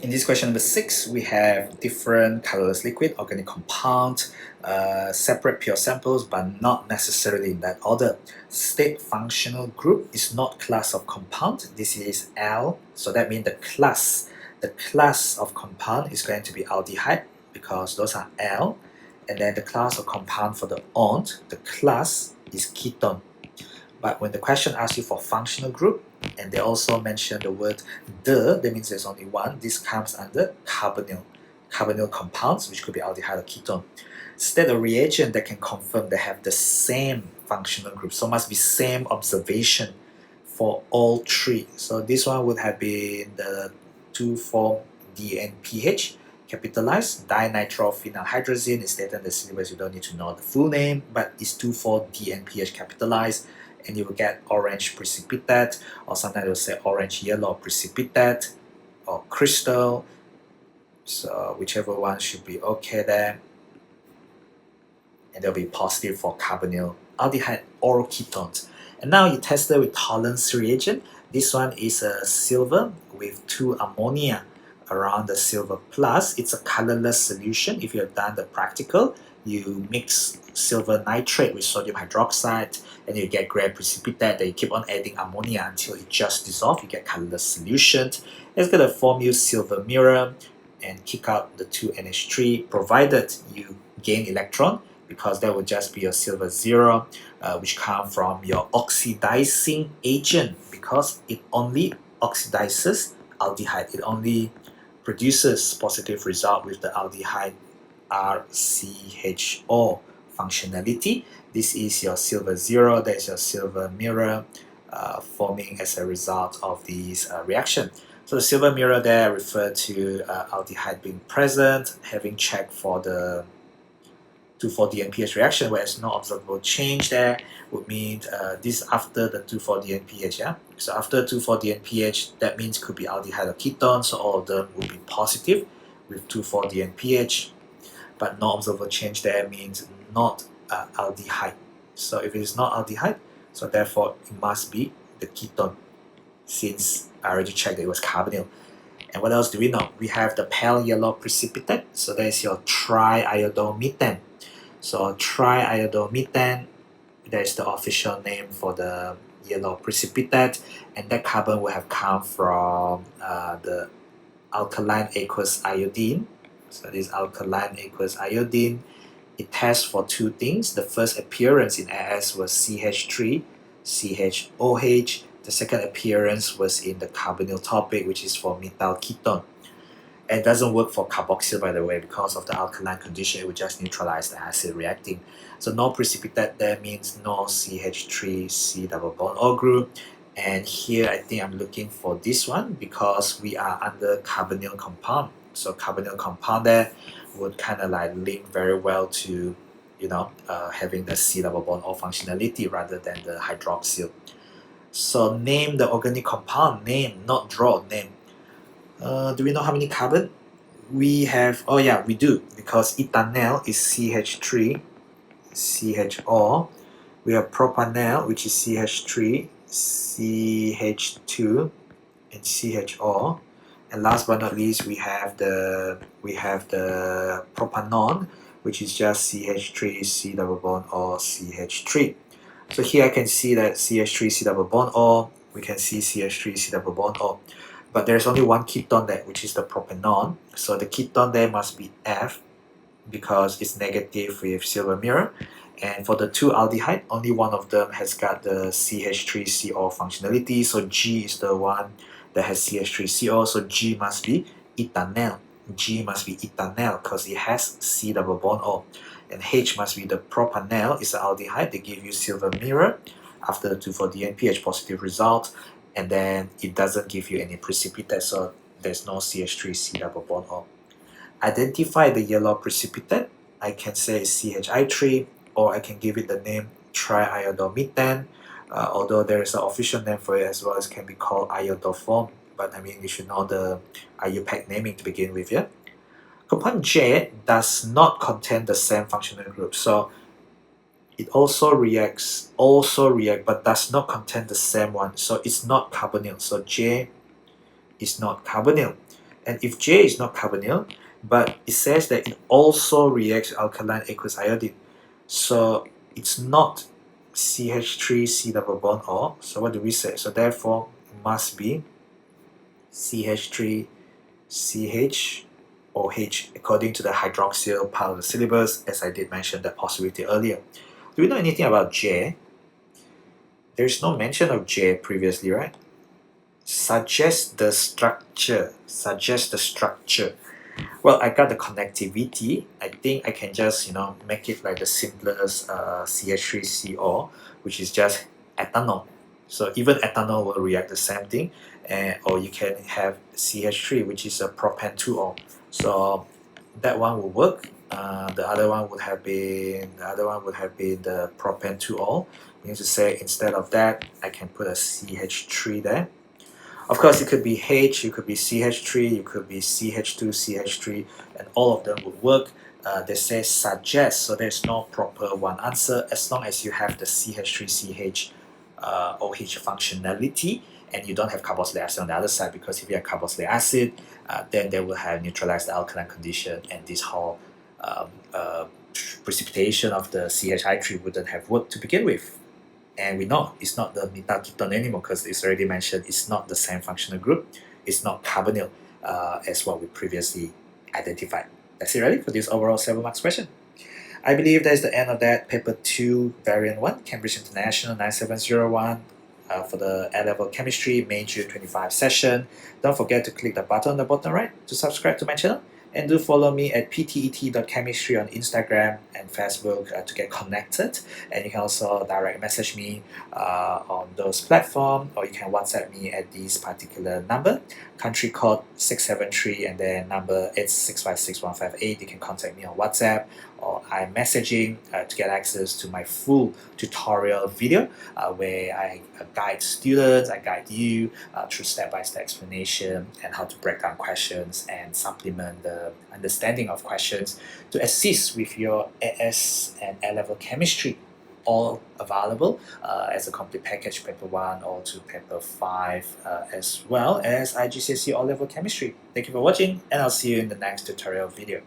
In this question number 6, we have different colorless liquid, organic compound, separate pure samples, but not necessarily in that order. State functional group is not class of compound. This is L, so that means the class of compound is going to be aldehyde because those are L, and then the class of compound for the ONT, the class is ketone. But when the question asks you for functional group, and they also mention the word that means there's only one, this comes under carbonyl compounds, which could be aldehyde or ketone. State a reagent that can confirm they have the same functional group, so must be same observation for all three. So this one would have been the 2,4-DNPH, capitalized. Dinitrophenylhydrazine is stated in the syllabus, you don't need to know the full name, but it's 2,4-DNPH capitalized, and you will get orange precipitate, or sometimes they'll say orange-yellow precipitate, or crystal. So whichever one should be okay there. And they'll be positive for carbonyl aldehyde or ketones. And now you test it with tolerance reagent. This one is a silver with 2 ammonia around the silver plus. It's a colorless solution. If you have done the practical, you mix silver nitrate with sodium hydroxide and you get gray precipitate. Then you keep on adding ammonia until it just dissolves. You get colorless solution. It's going to form you silver mirror and kick out the 2NH3 provided you gain electron, because that would just be your silver 0, which come from your oxidizing agent, because it only oxidizes aldehyde. It only produces positive result with the aldehyde RCHO functionality. This is your silver 0, that is your silver mirror forming as a result of this reaction. So the silver mirror there refer to aldehyde being present, having checked for the 2,4-DNPH reaction, whereas no observable change there would mean this after the 2,4-DNPH, yeah? So after 2,4-DNPH, that means could be aldehyde or ketone, so all of them will be positive with 2,4-DNPH, but no observable change there means not aldehyde. So if it is not aldehyde, so therefore it must be the ketone, since I already checked that it was carbonyl. And what else do we know? We have the pale yellow precipitate, so that is your triiodomethane. So triiodomethane, that is the official name for the yellow precipitate, and that carbon will have come from the alkaline aqueous iodine. So this alkaline aqueous iodine, it tests for 2 things. The first appearance in AS was CH3, CHOH. The second appearance was in the carbonyl topic, which is for methyl ketone. And it doesn't work for carboxyl, by the way, because of the alkaline condition. It would just neutralize the acid reacting. So no precipitate there means no CH3C double bond O group. And here I think I'm looking for this one because we are under carbonyl compound. So carbonyl compound there would kind of like link very well to, having the C double bond O functionality rather than the hydroxyl. So name the organic compound, name, not draw, name. Do we know how many carbon? We have, oh yeah, we do, because ethanol is CH3, CHO. We have propanol, which is CH3, CH2, and CHO. And last but not least, we have the propanone, which is just CH3, C double bond or CH3. So here I can see that CH3, C double bond O, we can see CH3, C double bond O. But there's only one ketone there, which is the propanone. So the ketone there must be F, because it's negative with silver mirror. And for the 2 aldehyde, only one of them has got the CH3CO functionality. So G is the one that has CH3CO. So G must be ethanol. G must be ethanol because it has C double bond O. And H must be the propanol. It's an aldehyde. They give you silver mirror after the 2,4-DNPH positive result. And then it doesn't give you any precipitate, so there's no CH3C double bond O. Identify the yellow precipitate. I can say CHI3, or I can give it the name triiodomethane, although there is an official name for it as well. It can be called iodoform, but I mean you should know the IUPAC naming to begin with, yeah? Compound J does not contain the same functional group, so it also reacts, but does not contain the same one. So it's not carbonyl. So J is not carbonyl. And if J is not carbonyl, but it says that it also reacts with alkaline aqueous iodine, so it's not CH3 C double bond or. So what do we say? So therefore it must be CH3 CH or H according to the hydroxyl part of the syllabus, as I did mention that possibility earlier. Do we know anything about J? There's no mention of J previously, right? Suggest the structure. Suggest the structure. Well, I got the connectivity. I think I can just make it like the simplest CH3CO, which is just ethanol. So even ethanol will react the same thing, or you can have CH3, which is a propane 2O. So that one will work. The other one would have been the propane 2O. Means to say instead of that, I can put a CH3 there. Of course, it could be H, it could be CH3, it could be CH2, CH3, and all of them would work. They say suggest, so there's no proper one answer as long as you have the CH3CH OH functionality and you don't have carboxylic acid on the other side, because if you have carboxylic acid, then they will have neutralized the alkaline condition, and this whole precipitation of the CHI3 wouldn't have worked to begin with. And we know it's not the methyl ketone anymore because it's already mentioned it's not the same functional group. It's not carbonyl as what we previously identified. That's it really for this overall 7 marks question. I believe that is the end of that paper 2 variant 1, Cambridge International 9701 for the A-level chemistry May June 25 session. Don't forget to click the button on the bottom right to subscribe to my channel. And do follow me at ptet.chemistry on Instagram and Facebook to get connected. And you can also direct message me on those platforms, or you can WhatsApp me at this particular number, country code 673, and then number 8656158. You can contact me on WhatsApp or iMessaging to get access to my full tutorial video where I guide students, I guide you through step-by-step explanation and how to break down questions and supplement the understanding of questions to assist with your AS and A-level chemistry, all available as a complete package, paper 1 or to paper 5 as well as IGCSE all-level chemistry. Thank you for watching, and I'll see you in the next tutorial video.